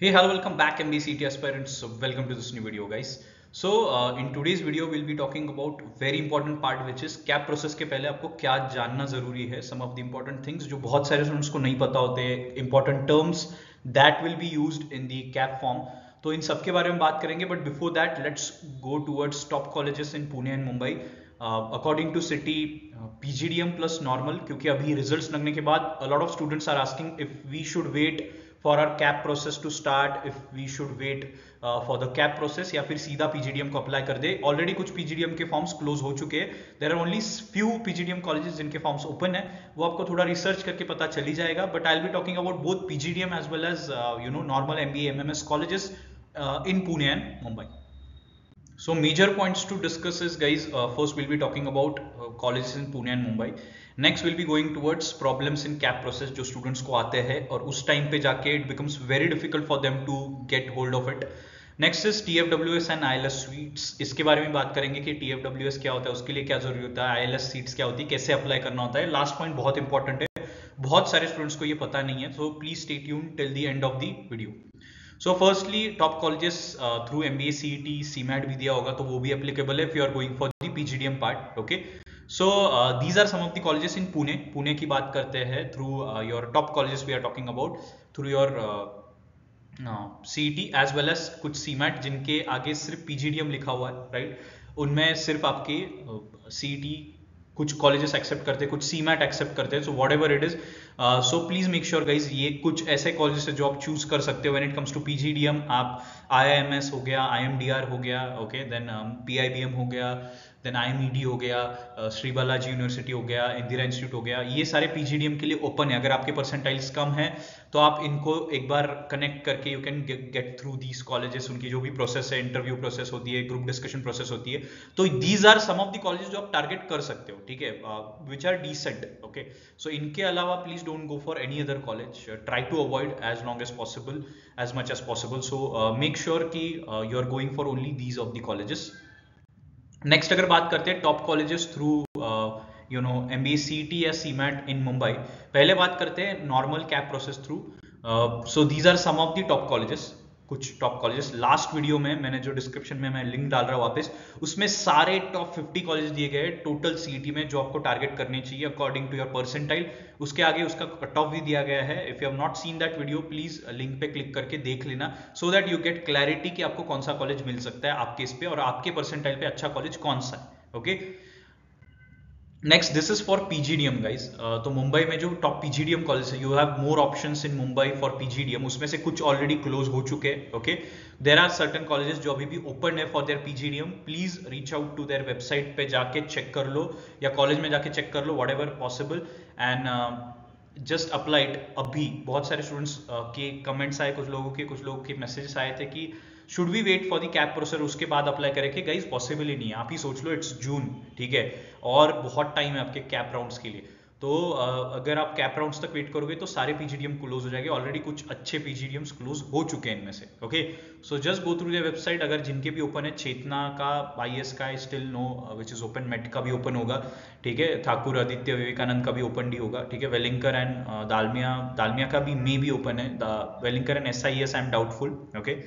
Hey, hello, welcome back MBCT aspirants. So welcome to this new video, guys. So in today's video, we'll be talking about very important part, which is cap process के पहले आपको क्या जानना जरूरी है. Some of the important things जो बहुत सारे स्टूडेंट्स को नहीं पता होते, important terms that will be used in the cap form. तो इन सब के बारे में बात करेंगे. But before that let's go towards top colleges in Pune and Mumbai according to city. PGDM plus normal, क्योंकि अभी रिजल्ट्स लगने के बाद a lot of students are asking if we should wait for our cap process to start, if we should wait for the cap process या फिर सीधा PGDM को apply कर दे. ऑलरेडी कुछ पीजीडीएम के फॉर्म्स क्लोज हो चुके हैं. There are only few PGDM colleges जिनके फॉर्म्स ओपन है. वो आपको थोड़ा रिसर्च करके पता चल ही जाएगा. But I will be talking about both PGDM as well as normal MBA MMS colleges in Pune and Mumbai. So major points to discuss is, guys, first we'll be talking about colleges in Pune and Mumbai. Next we'll be going towards problems in cap process जो students को आते हैं और उस time पे जाके it becomes very difficult for them to get hold of it. Next is TFWS and ILS seats. इसके बारे में बात करेंगे कि TFWS क्या होता है, उसके लिए क्या जरूरी होता है, ILS सीट्स क्या होती है, कैसे अप्लाई करना होता है. लास्ट पॉइंट बहुत इंपॉर्टेंट है, बहुत सारे स्टूडेंट्स को ये पता नहीं है. So please stay tuned till the end of the video. So firstly top colleges through MBA CET CMAT भी दिया होगा, तो वो भी एप्लीकेबल है if you are going for the PGDM part. Okay, so these are some of the colleges in Pune की बात करते हैं. Through your top colleges we are talking about through your CET as well as कुछ CMAT जिनके आगे सिर्फ PGDM लिखा हुआ है, राइट. उनमें सिर्फ आपके CET कुछ कॉलेजेस एक्सेप्ट करते हैं, कुछ CMAT एक्सेप्ट करते हैं. So what ever it is, so please make sure guys, ये कुछ ऐसे कॉलेजेस है जो आप चूज कर सकते हो when it comes to PGDM. आप IIMS हो गया, IMDR हो गया, ओके, देन PIBM हो गया, देन IMED हो गया, श्री बालाजी यूनिवर्सिटी हो गया, इंदिरा इंस्टीट्यूट हो गया. ये सारे PGDM के लिए ओपन है. अगर आपके परसेंटाइल्स कम है तो आप इनको एक बार कनेक्ट करके you can get through these colleges. उनकी जो भी प्रोसेस है, इंटरव्यू प्रोसेस होती है, ग्रुप डिस्कशन प्रोसेस होती है, तो these are some of the colleges जो आप टारगेट कर सकते हो, ठीक है, which are decent. Okay, so इनके अलावा please don't go for any other college. Try to avoid as long as possible, as much as possible. So make sure कि you are going for only these of the colleges. Next अगर बात करते हैं top colleges through MBA CET या CMAT in Mumbai, पहले बात करते हैं normal CAP process through. So these are some of the top colleges. कुछ टॉप कॉलेजेस लास्ट वीडियो में मैंने जो डिस्क्रिप्शन में मैं लिंक डाल रहा हूँ वापस, उसमें सारे टॉप 50 कॉलेज दिए गए टोटल CET में जो आपको टारगेट करने चाहिए अकॉर्डिंग टू योर परसेंटाइल. उसके आगे उसका कट ऑफ भी दिया गया है. If you have not seen that video, please link पे क्लिक करके देख लेना, so that you get clarity कि आपको कौन सा कॉलेज मिल सकता है आपके इस पे और आपके परसेंटाइल पे अच्छा कॉलेज कौन सा है. Okay, next this is for PGDM guys. तो मुंबई में जो टॉप PGDM कॉलेज है, you have more options in Mumbai for PGDM. उसमें से कुछ ऑलरेडी क्लोज हो चुके हैं. Okay, there are certain colleges जो अभी भी ओपन है for their PGDM. Please reach out to their website पे जाके चेक कर लो या कॉलेज में जाके चेक कर लो, whatever possible, and just apply it. अभी बहुत सारे स्टूडेंट्स के कमेंट्स आए, कुछ लोगों के मैसेजेस आए थे कि should we wait for the CAP process उसके बाद अप्लाई करें. कि गाइज पॉसिबल ही नहीं है. आप ही सोच लो, इट्स जून, ठीक है, और बहुत टाइम है आपके कैप राउंड्स के लिए. तो अगर आप कैप राउंड्स तक वेट करोगे तो सारे PGDM क्लोज हो जाएंगे. ऑलरेडी कुछ अच्छे PGDMs क्लोज हो चुके हैं इनमें से. Okay, so just go through the website. अगर जिनके भी ओपन है, चेतना का, IS का still know which is open, MET का भी ओपन होगा, ठीक है, ठाकुर आदित्य विवेकानंद का भी ओपन ही होगा, ठीक है, वेलिंकर एंड दालमिया का भी मे भी ओपन है. Welingkar and SIS I am doubtful. Okay,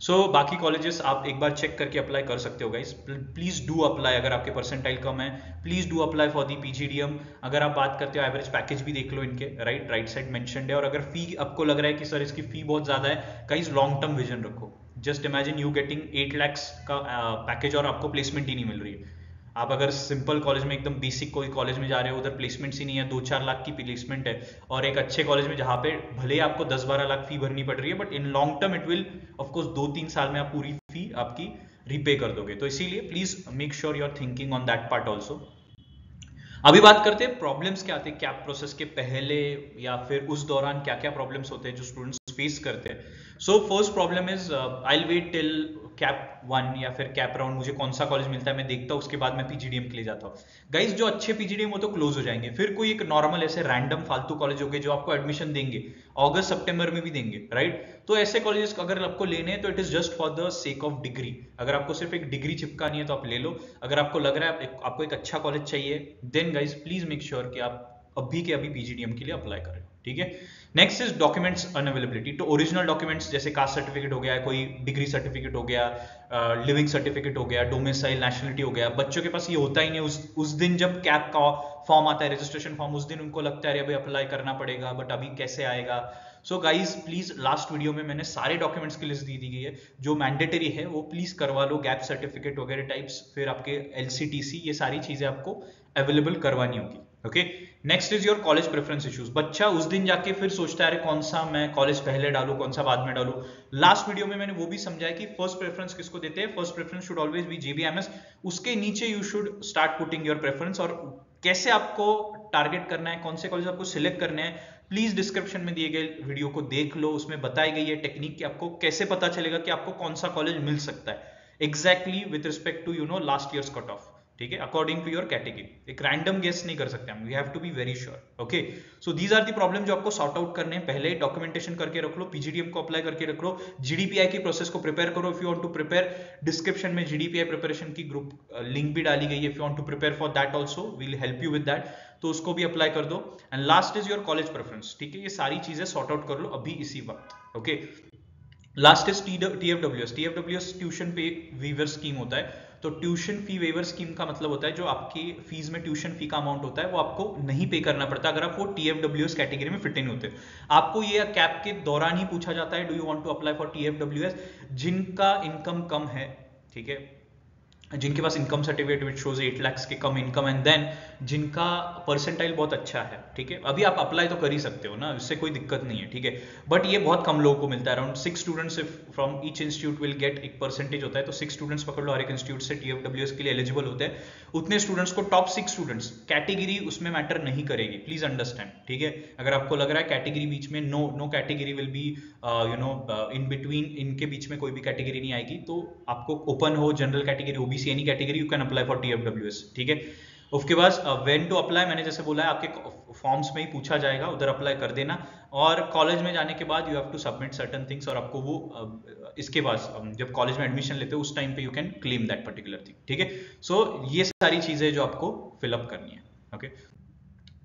so बाकी कॉलेजेस आप एक बार चेक करके अप्लाई कर सकते हो गाइस. Please do apply. अगर आपके परसेंटाइल कम है, please do apply for the PGDM. अगर आप बात करते हो एवरेज पैकेज भी देख लो इनके, राइट साइड मेंशन्ड है. और अगर फी आपको लग रहा है कि सर इसकी फी बहुत ज्यादा है, गाइस लॉन्ग टर्म विजन रखो. Just imagine you getting 8 lakh का पैकेज और आपको प्लेसमेंट ही नहीं मिल रही है. आप अगर सिंपल कॉलेज में, एकदम बेसिक कोई कॉलेज में जा रहे हो, उधर प्लेसमेंट्स ही नहीं है, 2-4 लाख की प्लेसमेंट है, और एक अच्छे कॉलेज में जहाँ पे भले आपको 10-12 लाख फी भरनी पड़ रही है, but in long term it will of course 2-3 साल में आप पूरी फी आपकी रीपे कर दोगे. तो इसीलिए please make sure you are thinking on that part also. अभी बात करते हैं प्रॉब्लम्स क्या आते हैं कैप प्रोसेस के पहले या फिर उस दौरान. क्या क्या प्रॉब्लम्स होते हैं जो स्टूडेंट्स फेस करते हैं. So first problem is, I will wait till CAP 1 या फिर कैप राउंड, मुझे कौन सा कॉलेज मिलता है मैं देखता हूँ, उसके बाद मैं PGDM के लिए जाता हूँ. गाइज जो अच्छे PGDM वो तो क्लोज हो जाएंगे. फिर कोई एक नॉर्मल ऐसे रैंडम फालतू कॉलेज हो गए जो आपको एडमिशन देंगे, अगस्त सितंबर में भी देंगे, राइट. तो ऐसे कॉलेजेस अगर आपको लेने हैं तो it is just for the sake of degree. अगर आपको सिर्फ एक डिग्री चिपकानी है तो आप ले लो. अगर आपको लग रहा है आपको एक अच्छा कॉलेज चाहिए, then guys please make sure कि आप अभी के अभी PGDM के लिए अप्लाई करें, ठीक है. Next is documents unavailability. तो ओरिजिनल डॉक्यूमेंट्स जैसे कास्ट सर्टिफिकेट हो गया, कोई डिग्री सर्टिफिकेट हो गया, लिविंग सर्टिफिकेट हो गया, डोमिसाइल, नेशनलिटी हो गया, बच्चों के पास ये होता ही नहीं। उस दिन जब कैप का फॉर्म आता है, रजिस्ट्रेशन फॉर्म, उस दिन उनको लगता है अभी अप्लाई करना पड़ेगा, बट अभी कैसे आएगा। So guys please, last video में मैंने सारे डॉक्यूमेंट्स की लिस्ट दी गई है जो मैंडेटरी है, वो प्लीज करवा लो। गैप सर्टिफिकेट वगैरह टाइप्स, फिर आपके LCTC, ये सारी चीजें आपको अवेलेबल करवानी होगी। Okay, next is your college preference issues. बच्चा उस दिन जाके फिर सोचता है कौन सा मैं कॉलेज पहले डालू, कौन सा बाद में डालू। लास्ट वीडियो में मैंने वो भी समझाया कि फर्स्ट प्रेफरेंस किसको देते हैं। First preference should always be JBMS, उसके नीचे you should start putting your preference. और कैसे आपको टारगेट करना है, कौन से कॉलेज आपको सिलेक्ट करने हैं, प्लीज डिस्क्रिप्शन में दिए गए वीडियो को देख लो, उसमें बताई गई है टेक्निक कि आपको कैसे पता चलेगा कि आपको कौन सा कॉलेज मिल सकता है exactly with respect to last years cut off. ठीक है, अकॉर्डिंग टू योर कैटेगरी, एक रैंडम गेस नहीं कर सकते हम, we have to be very sure. Okay, so these are the problem जो आपको सॉर्ट आउट करने हैं। पहले डॉक्यूमेंटेशन करके रख लो, PGDM को अप्लाई करके रख लो, GDPI की प्रोसेस को प्रिपेयर करो। If you want to prepare, description में GDPI प्रिपरेशन की ग्रुप लिंक भी डाली गई है। If you want to prepare for that also, we will help you with that, तो उसको भी अप्लाई कर दो। And last is your college preference. ठीक है, ये सारी चीजें सॉर्ट आउट कर लो अभी इसी वक्त। Okay, last is TFWS, tuition पे वीवर स्कीम होता है। तो ट्यूशन फी वेवर स्कीम का मतलब होता है जो आपकी फीस में ट्यूशन फी का अमाउंट होता है वो आपको नहीं पे करना पड़ता अगर आप वो TFWS कैटेगरी में फिट इन होते हैं। आपको ये कैप के दौरान ही पूछा जाता है, do you want to apply for TFWS, जिनका इनकम कम है। ठीक है, जिनके पास income certificate which shows 8 lakh के कम इनकम, एंड देन जिनका परसेंटाइल बहुत अच्छा है। ठीक है, अभी आप अप्लाई तो कर ही सकते हो ना, इससे कोई दिक्कत नहीं है। ठीक है, बट ये बहुत कम लोगों को मिलता है। Around 6 students from each institute will get, एक परसेंटेज होता है, तो 6 स्टूडेंट्स पकड़ लो हर एक इंस्टीट्यूट से TFWS के लिए एलिजिबल होते हैं। उतने स्टूडेंट्स को, टॉप 6 स्टूडेंट्स, कैटेगरी उसमें मैटर नहीं करेगी, प्लीज अंडरस्टैंड। ठीक है, अगर आपको लग रहा है कैटेगरी बीच में, no category will be in between, इनके बीच में कोई भी कैटेगरी नहीं आएगी, तो आपको ओपन हो, general category, OBC, any category, you can apply for TFWS। ठीक है, उसके बाद व्हेन टू अप्लाई, मैंने जैसे बोला है आपके फॉर्म्स में ही पूछा जाएगा, उधर अप्लाई कर देना। और कॉलेज में जाने के बाद you have to submit certain things, और आपको वो इसके बाद जब कॉलेज में एडमिशन लेते हो उस टाइम पे you can claim that particular thing. ठीक है, सो ये सारी चीजें जो आपको फिलअप करनी है। ओके,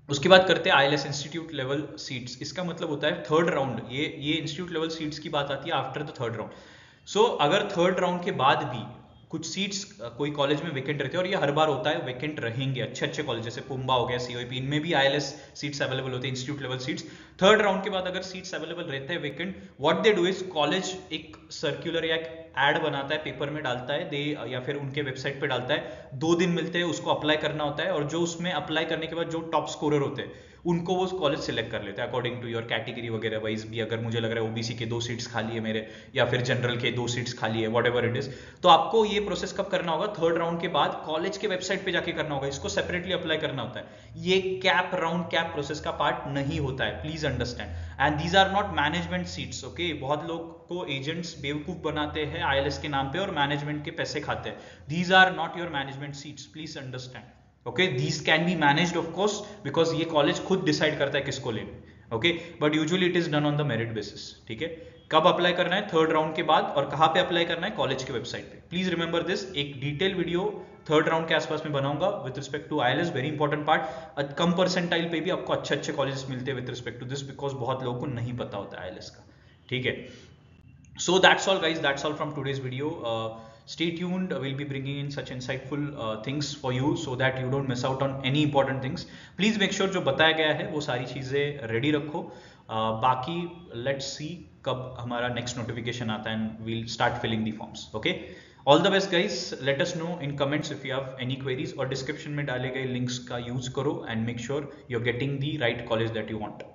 उसके बाद करते हैं ILS इंस्टीट्यूट लेवल सीट्स। इसका मतलब होता है थर्ड राउंड, ये इंस्टीट्यूट लेवल सीट्स की बात आती है आफ्टर द थर्ड राउंड। सो अगर थर्ड राउंड के बाद भी कुछ सीट्स कोई कॉलेज में वेकेंट रहते हैं, और ये हर बार होता है, वेकेंट रहेंगे अच्छे कॉलेज जैसे पुम्बा हो गया, COEP, इनमें भी ILS सीट्स अवेलेबल होते हैं, institute level seats. Third round के बाद अगर सीट्स अवेलेबल रहते हैं vacant, what they do is, college एक सर्कुलर या एड बनाता है, पेपर में डालता है, दे या फिर उनके वेबसाइट पे डालता है, 2 दिन मिलते हैं, उसको अप्लाई करना होता है, और जो उसमें अप्लाई करने के बाद जो टॉप स्कोरर होते हैं उनको वो कॉलेज सिलेक्ट कर लेते हैं अकॉर्डिंग टू योर कैटेगरी वगैरह वाइज भी। अगर मुझे लग रहा है OBC के 2 सीट्स खाली है मेरे, या फिर जनरल के 2 सीट्स खाली है, वॉट एवर इट इज, तो आपको ये प्रोसेस कब करना होगा, थर्ड राउंड के बाद कॉलेज के वेबसाइट पे जाके करना होगा, इसको सेपरेटली अप्लाई करना होता है। ये कैप राउंड, कैप प्रोसेस का पार्ट नहीं होता है, please understand. And these are not management seats. Okay, बहुत लोग को एजेंट्स बेवकूफ बनाते हैं ILS के नाम पे और मैनेजमेंट के पैसे खाते हैं। These are not your management seats, please understand. Okay, these can be managed of course, because ये कॉलेज खुद डिसाइड करता है किसको लेना। ओके, but usually it is done on the merit basis. ठीक है, कब अप्लाई करना है, थर्ड राउंड के बाद, और कहां पे अप्लाई करना है, कॉलेज के वेबसाइट पे। प्लीज रिमेंबर दिस, एक डिटेल वीडियो थर्ड राउंड के आसपास में बनाऊंगा with respect to ILS, very important part. कम परसेंटाइल पे भी आपको अच्छे कॉलेजेस मिलते हैं with respect to this, because बहुत लोगों को नहीं पता होता है ILS का। ठीक है, so that's all guys, that's all from today's video. Stay tuned, we'll be bringing in such insightful things for you so that you don't miss out on any important things. Please make sure जो बताया गया है वो सारी चीजें ready रखो। बाकी let's see कब हमारा next notification आता है and we'll start filling the forms. Okay, all the best guys, let us know in comments if you have any queries, और description में डाले गए links का use करो and make sure you're getting the right college that you want.